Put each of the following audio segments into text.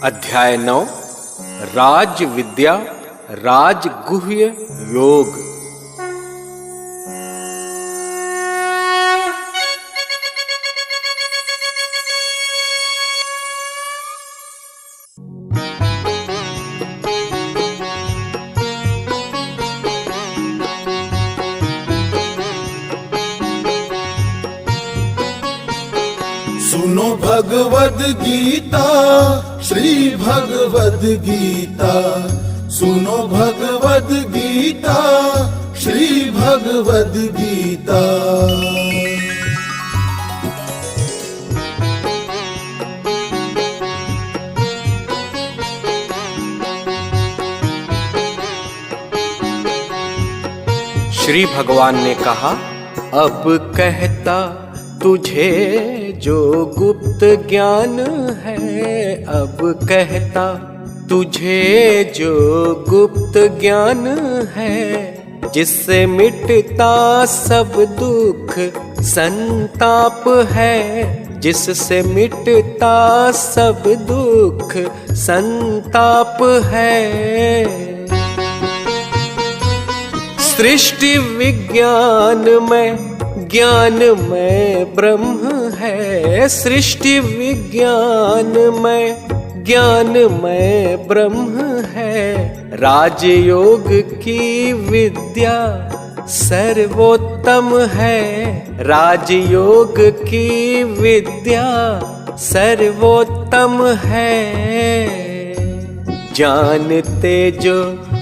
अध्याय 9 राज विद्या राजगुह्य योग। सुनो भगवद गीता, श्री भगवद गीता। सुनो भगवद गीता, श्री भगवद गीता। श्री भगवान ने कहा, अब कहता तुझे जो गुप्त ज्ञान है, अब कहता तुझे जो गुप्त ज्ञान है, जिससे मिटता सब दुख संताप है, जिससे मिटता सब दुख संताप है। सृष्टि विज्ञान में ज्ञान में ब्रह्म है, सृष्टि विज्ञान में ज्ञान में ब्रह्म है। राजयोग की विद्या सर्वोत्तम है, राजयोग की विद्या सर्वोत्तम है। जानते जो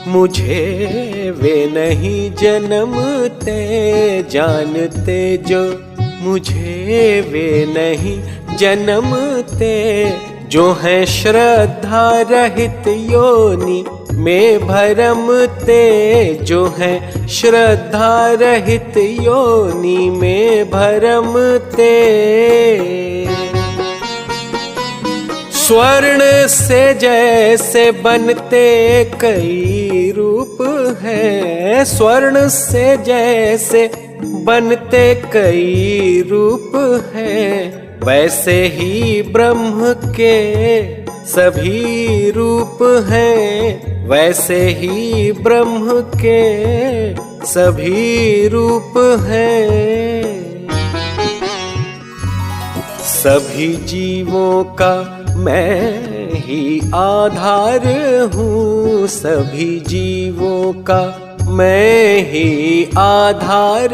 मुझे वे नहीं जन्मते, जानते जो मुझे वे नहीं जन्मते, जो हैं श्रद्धा रहित योनि में भरमते, जो हैं श्रद्धा रहित योनि में भरमते। स्वर्ण से जैसे बनते कई रूप हैं, स्वर्ण से जैसे बनते कई रूप हैं, वैसे ही ब्रह्म के सभी रूप हैं, वैसे ही ब्रह्म के सभी रूप हैं। सभी जीवों का मैं ही आधार हूँ, सभी जीवों का मैं ही आधार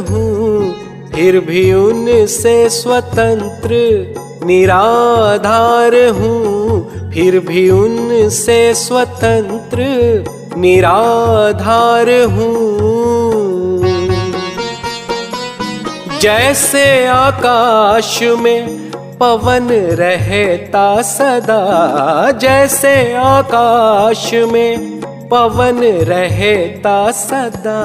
हूँ, फिर भी उनसे स्वतंत्र निराधार हूँ, फिर भी उनसे स्वतंत्र निराधार हूँ। जैसे आकाश में पवन रहता सदा, जैसे आकाश में पवन रहता सदा,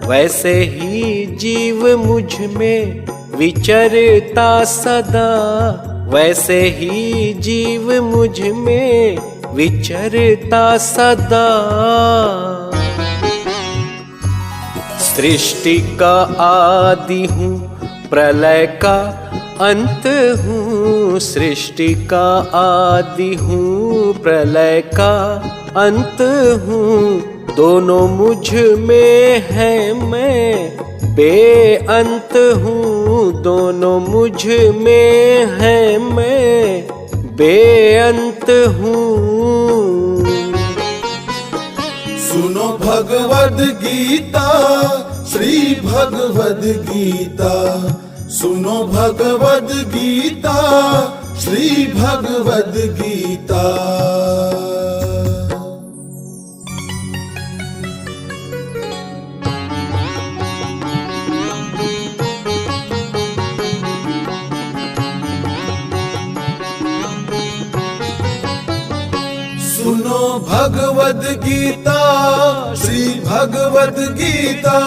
वैसे ही जीव मुझ में विचरता सदा, वैसे ही जीव मुझ में विचरता सदा। सृष्टि का आदि हूँ, प्रलय का अंत हूँ, सृष्टि का आदि हूँ, प्रलय का अंत हूँ, दोनों मुझ में है मैं बेअंत हूँ, दोनों मुझ में है मैं बेअंत हूँ। सुनो भगवद गीता, श्री भगवद गीता। सुनो भगवद गीता, श्री भगवद गीता। सुनो भगवद गीता, श्री भगवद गीता।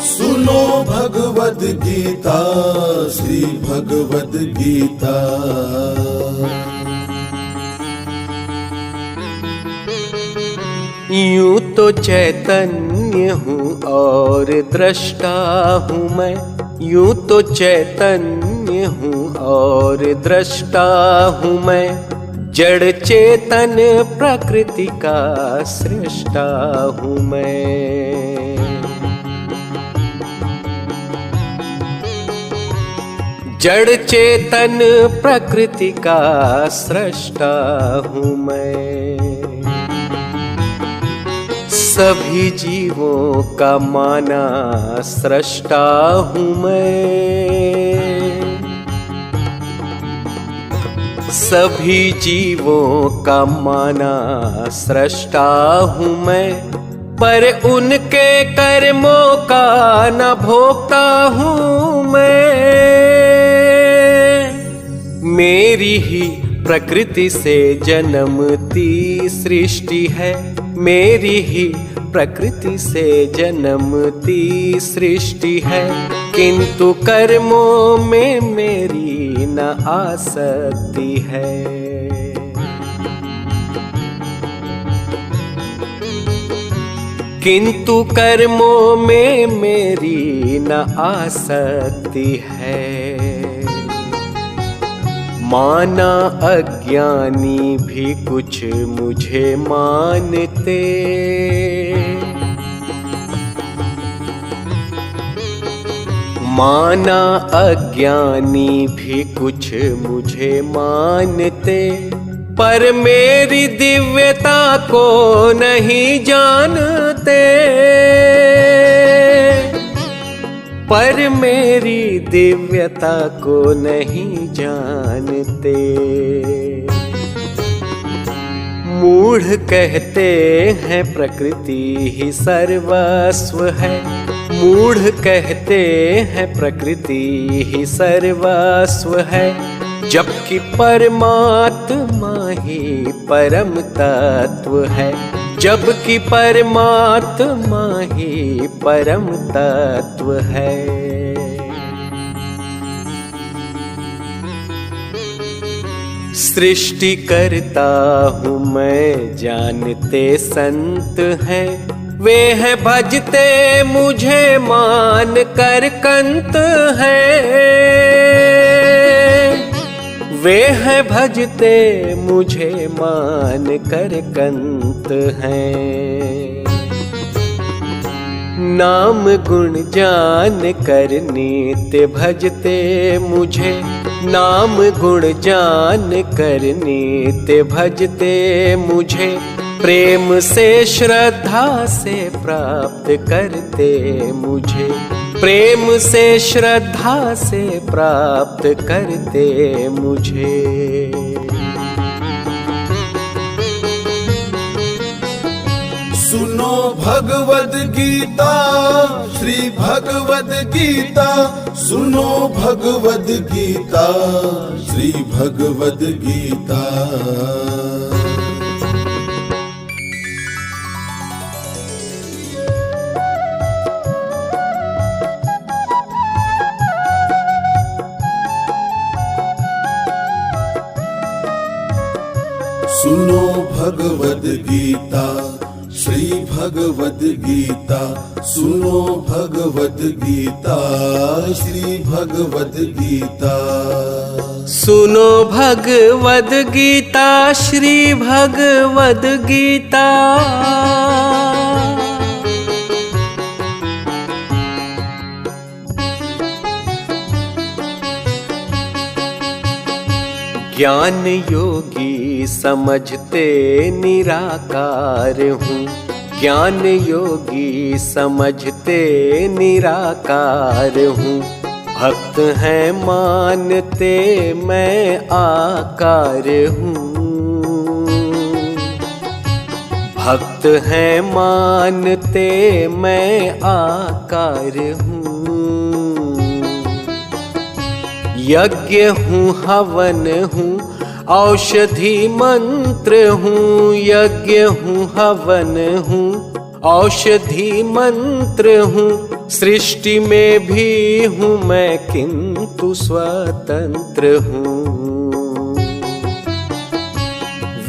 सुनो भगवद गीता, श्री भगवद गीता। यूं तो चैतन्य हूँ और दृष्टा हूँ मैं, यूं तो चैतन्य हूँ और दृष्टा हूँ मैं, जड़ चेतन प्रकृति का सृष्टा हूँ मैं। जड़ चेतन प्रकृति का सृष्टा हूँ मैं। सभी जीवों का माना सृष्टा हूँ मैं। सभी जीवों का माना सृष्टा हूँ मैं, पर उनके कर्मों का न भोगता हूँ मैं। मेरी ही प्रकृति से जन्मती सृष्टि है, मेरी ही प्रकृति से जन्मती सृष्टि है, किंतु कर्मों में मेरी न आसक्ति है। किंतु कर्मों में मेरी न आसक्ति है। माना अज्ञानी भी कुछ मुझे मानते, माना अज्ञानी भी कुछ मुझे मानते, पर मेरी दिव्यता को नहीं जानते। पर मेरी दिव्यता को नहीं जानते। मूढ़ कहते हैं प्रकृति ही सर्वस्व है, मूढ़ कहते हैं प्रकृति ही सर्वस्व है, जबकि परमात्मा ही परम तत्व है, जबकि परमात्मा ही परम तत्व है। सृष्टि करता हूँ मैं जानते संत हैं, वे हैं भजते मुझे मान कर कंत हैं। वे हैं भजते मुझे मान कर कंत हैं। नाम गुण जान कर नित्य भजते मुझे, नाम गुण जान कर नित्य भजते मुझे, प्रेम से श्रद्धा से प्राप्त करते मुझे, प्रेम से श्रद्धा से प्राप्त करते मुझे। सुनो भगवद गीता, श्री भगवद गीता, सुनो भगवद गीता, श्री भगवद गीता। सुनो भगवद गीता, श्री भगवद गीता, सुनो भगवद गीता, श्री भगवद गीता। सुनो भगवद गीता, श्री भगवद गीता। ज्ञान योगी समझते निराकार हूँ, ज्ञान योगी समझते निराकार हूँ, भक्त हैं मानते मैं आकार हूँ, भक्त हैं मानते मैं आकार हूँ। यज्ञ हूँ हवन हूँ औषधि मंत्र हूँ, यज्ञ हूँ हवन हूँ औषधि मंत्र हूँ, सृष्टि में भी हूँ मैं किंतु स्वतंत्र हूँ।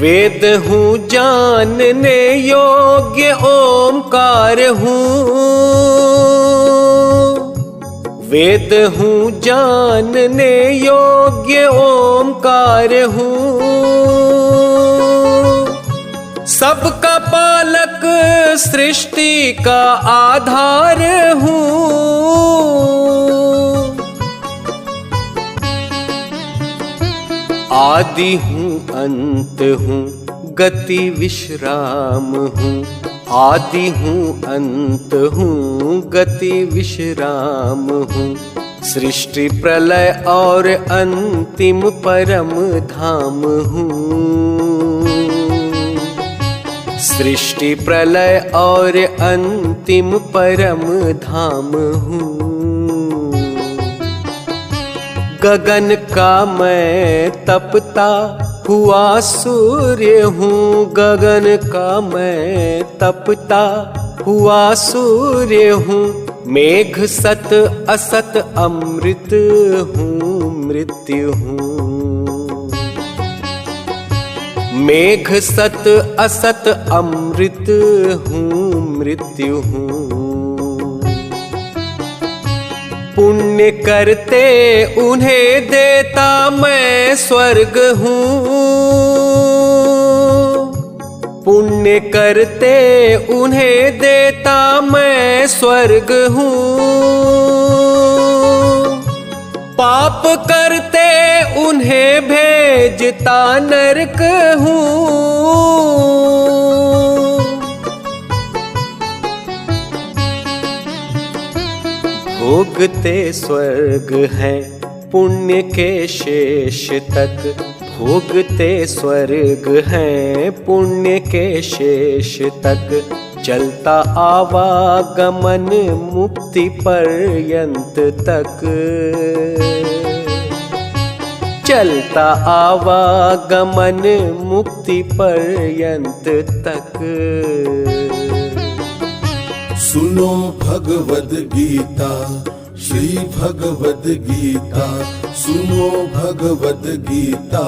वेद हूँ जानने योग्य ओमकार हूँ, वेद हूँ जानने योग्य ओमकार हूँ, सबका पालक सृष्टि का आधार हूँ। आदि हूँ अंत हूँ गति विश्राम हूँ, आदि हूँ अंत हूँ गति विश्राम हूँ, सृष्टि प्रलय और अंतिम परम धाम हूँ, सृष्टि प्रलय और अंतिम परम धाम हूँ। गगन का मैं तपता हुआ सूर्य हूँ, गगन का मैं तपता हुआ सूर्य हूँ, मेघ सत असत अमृत हूँ मृत्यु हूँ, मेघ सत असत अमृत हूँ मृत्यु हूँ। पुण्य करते उन्हें देता मैं स्वर्ग हूँ, पुण्य करते उन्हें देता मैं स्वर्ग हूँ, पाप करते उन्हें भेजता नरक हूँ। भोगते स्वर्ग है पुण्य के शेष तक, भोगते स्वर्ग है पुण्य के शेष तक, चलता आवागमन मुक्ति पर्यंत तक, चलता आवागमन मुक्ति पर्यंत तक। सुनो भगवद गीता श्री भगवद गीता, सुनो भगवद गीता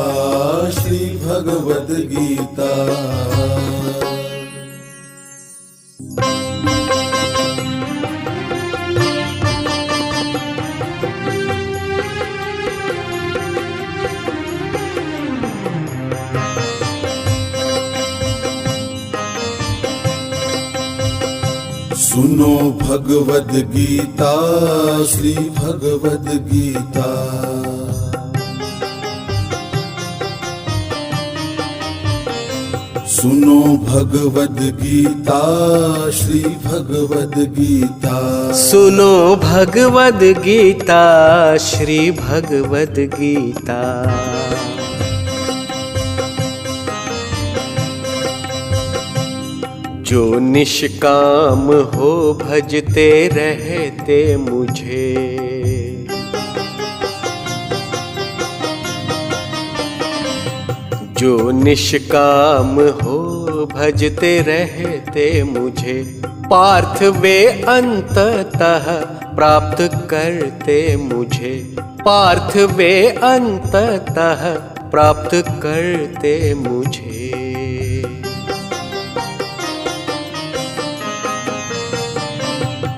श्री भगवद गीता। सुनो भगवद गीता श्री भगवद गीता, सुनो भगवद गीता श्री भगवद गीता, सुनो भगवद गीता श्री भगवद गीता। जो निष्काम हो भजते रहते मुझे, जो निष्काम हो भजते रहते मुझे, पार्थ वे अंततः प्राप्त करते मुझे, पार्थ वे अंततः प्राप्त करते मुझे।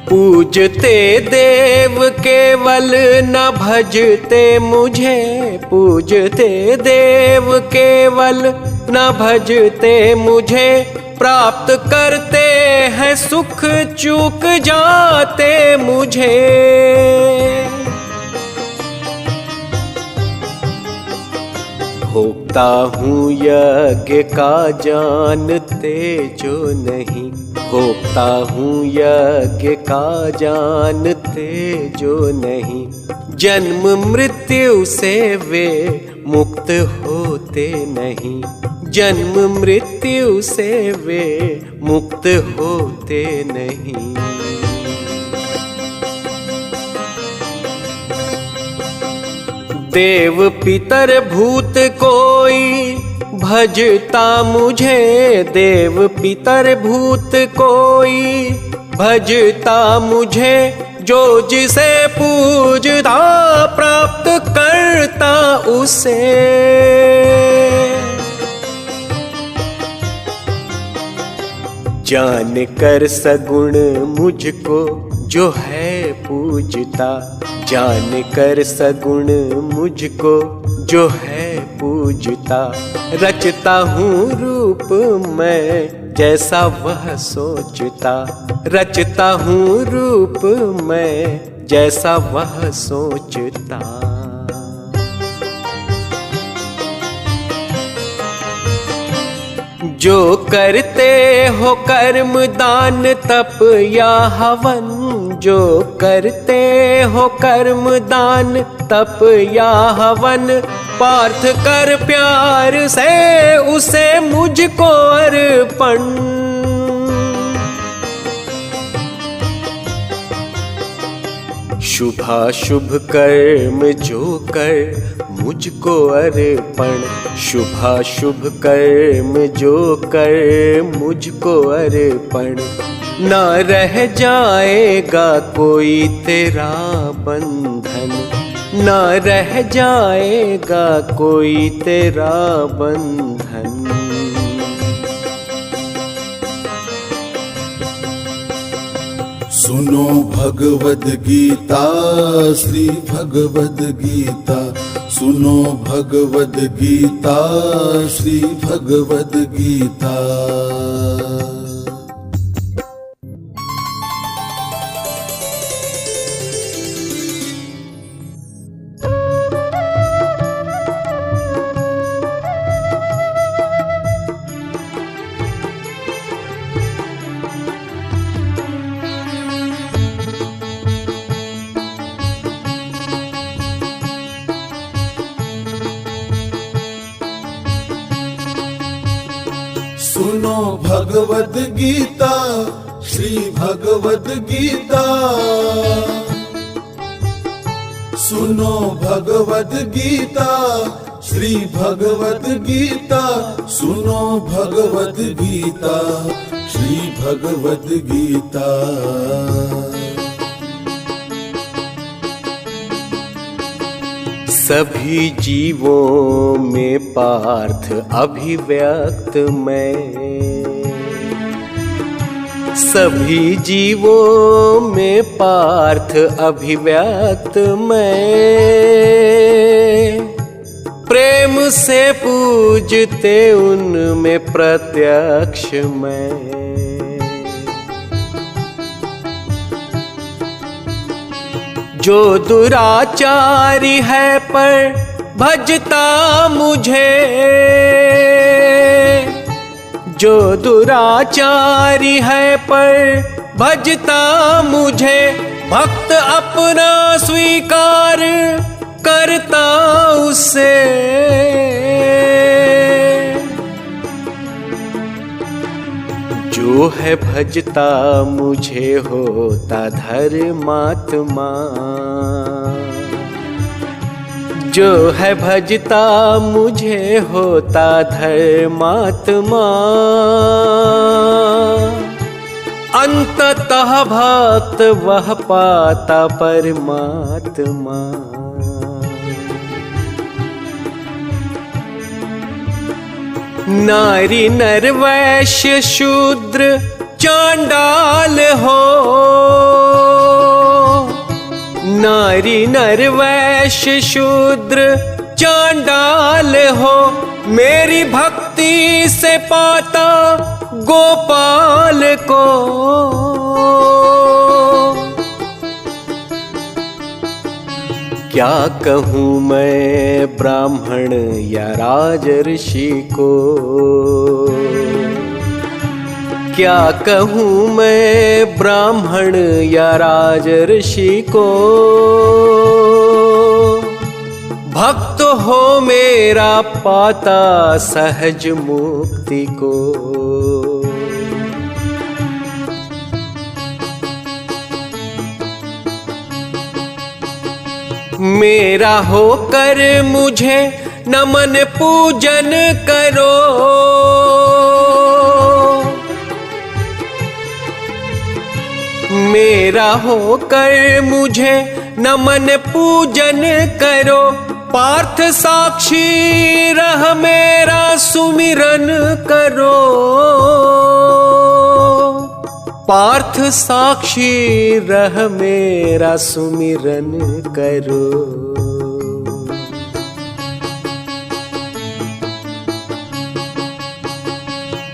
पूजते देव केवल न भजते मुझे, पूजते देव केवल न भजते मुझे, प्राप्त करते हैं सुख चूक जाते मुझे। भोगता हूँ यज्ञ का जानते जो नहीं, भोगता हूँ यज्ञ का जानते जो नहीं, जन्म मृत्यु से वे मुक्त होते नहीं, जन्म मृत्यु से वे मुक्त होते नहीं। देव पितर भूत कोई भजता मुझे, देव पितर भूत कोई भजता मुझे, जो जिसे पूजता प्राप्त करता उसे। जान कर सगुण मुझको जो है पूजता, जान कर सगुण मुझको जो है पूजता। रचता हूँ रूप मैं जैसा वह सोचता, रचता हूँ रूप मैं जैसा वह सोचता। जो करते हो कर्म दान तप या हवन, जो करते हो कर्म दान तप या हवन, पार्थ कर प्यार से उसे मुझको अर्पण। शुभाशुभ कर्म जो कर मुझको अर्पण, शुभाशुभ कर्म जो कर मुझको अर्पण। ना रह जाएगा कोई तेरा बंधन, ना रह जाएगा कोई तेरा बंधन। सुनो भगवद गीता, श्री भगवद गीता। सुनो भगवद गीता, श्री भगवद गीता। सुनो भगवद गीता, श्री भगवद गीता। सुनो भगवद गीता, श्री भगवद गीता। सुनो भगवद गीता, श्री भगवद गीता। सभी जीवों में पार्थ अभिव्यक्त मैं, सभी जीवों में पार्थ अभिव्यक्त मैं। प्रेम से पूजते उनमें प्रत्यक्ष मैं। जो दुराचारी है पर भजता मुझे, जो दुराचारी है पर भजता मुझे, भक्त अपना स्वीकार करता उसे। जो है भजता मुझे होता धर्मात्मा, जो है भजता मुझे होता धर्मात्मा। अंततः भक्त वह पाता परमात्मा। नारी नर वैश्य शूद्र चांडाल हो, नारी नर वैश्य शूद्र चांडाल हो, मेरी भक्ति से पाता गोपाल को। क्या कहूँ मैं ब्राह्मण या राजर्षि को, क्या कहूँ मैं ब्राह्मण या राजर्षि को। भक्त हो मेरा पाता सहज मुक्ति को। मेरा होकर मुझे नमन पूजन करो, मेरा होकर मुझे नमन पूजन करो। पार्थ साक्षी रह मेरा सुमिरन करो। पार्थ साक्षी रह मेरा सुमिरन करो।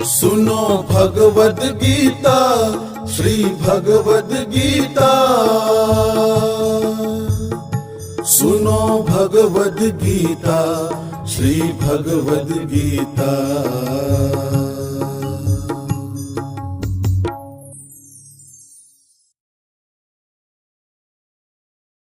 सुनो भगवद गीता, श्री भगवद गीता, सुनो भगवद गीता, श्री भगवद गीता।